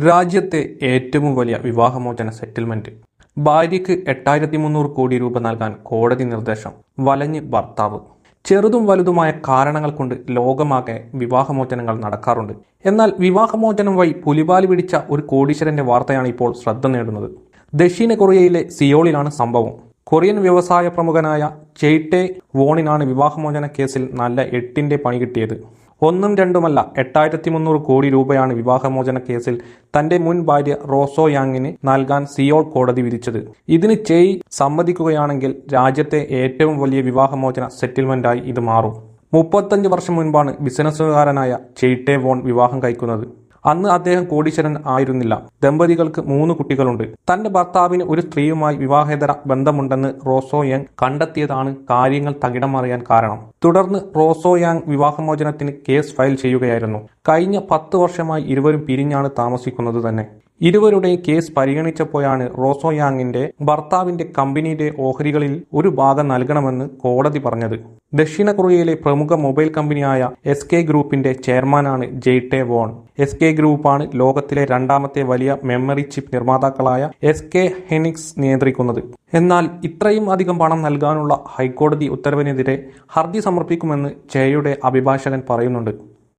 രാജ്യത്തെ ഏറ്റവും വലിയ വിവാഹമോചന സെറ്റിൽമെന്റ്. ഭാര്യയ്ക്ക് 8300 കോടി രൂപ നൽകാൻ കോടതി നിർദ്ദേശം. വലഞ്ഞ് ഭർത്താവ്. ചെറുതും വലുതുമായ കാരണങ്ങൾ കൊണ്ട് ലോകമാകെ വിവാഹമോചനങ്ങൾ നടക്കാറുണ്ട്. എന്നാൽ വിവാഹമോചനം വഴി പുലിവാല് പിടിച്ച ഒരു കോടീശ്വരന്റെ വാർത്തയാണ് ഇപ്പോൾ ശ്രദ്ധ നേടുന്നത്. ദക്ഷിണ കൊറിയയിലെ സിയോളിലാണ് സംഭവം. കൊറിയൻ വ്യവസായ പ്രമുഖനായ ചെയ്റ്റെ വോണിനാണ് വിവാഹമോചന കേസിൽ നല്ല 8ന്റെ പണി കിട്ടിയത്. ഒന്നും രണ്ടുമല്ല, 8300 കോടി രൂപയാണ് വിവാഹമോചന കേസിൽ തന്റെ മുൻ ഭാര്യ റോസോ യാങ്ങിന് നൽകാൻ സിയോൾ കോടതി വിധിച്ചത്. ഇതിന് ചെയ് സമ്മതിക്കുകയാണെങ്കിൽ രാജ്യത്തെ ഏറ്റവും വലിയ വിവാഹമോചന സെറ്റിൽമെന്റായി ഇത് മാറും. 35 വർഷം മുൻപാണ് ബിസിനസ്സുകാരനായ ചെയ്റ്റെ വോൺ വിവാഹം കഴിക്കുന്നത്. അന്ന് അദ്ദേഹം കോടീശ്വരൻ ആയിരുന്നില്ല. ദമ്പതികൾക്ക് 3 കുട്ടികളുണ്ട്. തന്റെ ഭർത്താവിന് ഒരു സ്ത്രീയുമായി വിവാഹേതര ബന്ധമുണ്ടെന്ന് റോസോ യാങ് കണ്ടെത്തിയതാണ് കാര്യങ്ങൾ തകിടം മറിയാൻ കാരണം. തുടർന്ന് റോസോ യാങ് വിവാഹമോചനത്തിന് കേസ് ഫയൽ ചെയ്യുകയായിരുന്നു. കഴിഞ്ഞ 10 വർഷമായി ഇരുവരും പിരിഞ്ഞാണ് താമസിക്കുന്നത് തന്നെ. ഇരുവരുടെയും കേസ് പരിഗണിച്ചപ്പോഴാണ് റോസോ യാങ്ങിന്റെ ഭർത്താവിന്റെ കമ്പനിയുടെ ഓഹരികളിൽ ഒരു ഭാഗം നൽകണമെന്ന് കോടതി പറഞ്ഞത്. ദക്ഷിണ കൊറിയയിലെ പ്രമുഖ മൊബൈൽ കമ്പനിയായ SK ഗ്രൂപ്പിന്റെ ചെയർമാനാണ് ചെയ്റ്റെ വോൺ. SK ഗ്രൂപ്പാണ് ലോകത്തിലെ 2ാമത്തെ വലിയ മെമ്മറി ചിപ്പ് നിർമ്മാതാക്കളായ SK ഹെനിക്സ് നിയന്ത്രിക്കുന്നത്. എന്നാൽ ഇത്രയും അധികം പണം നൽകാനുള്ള ഹൈക്കോടതി ഉത്തരവിനെതിരെ ഹർജി സമർപ്പിക്കുമെന്ന് ചെയ്യുടെ അഭിഭാഷകൻ പറയുന്നുണ്ട്.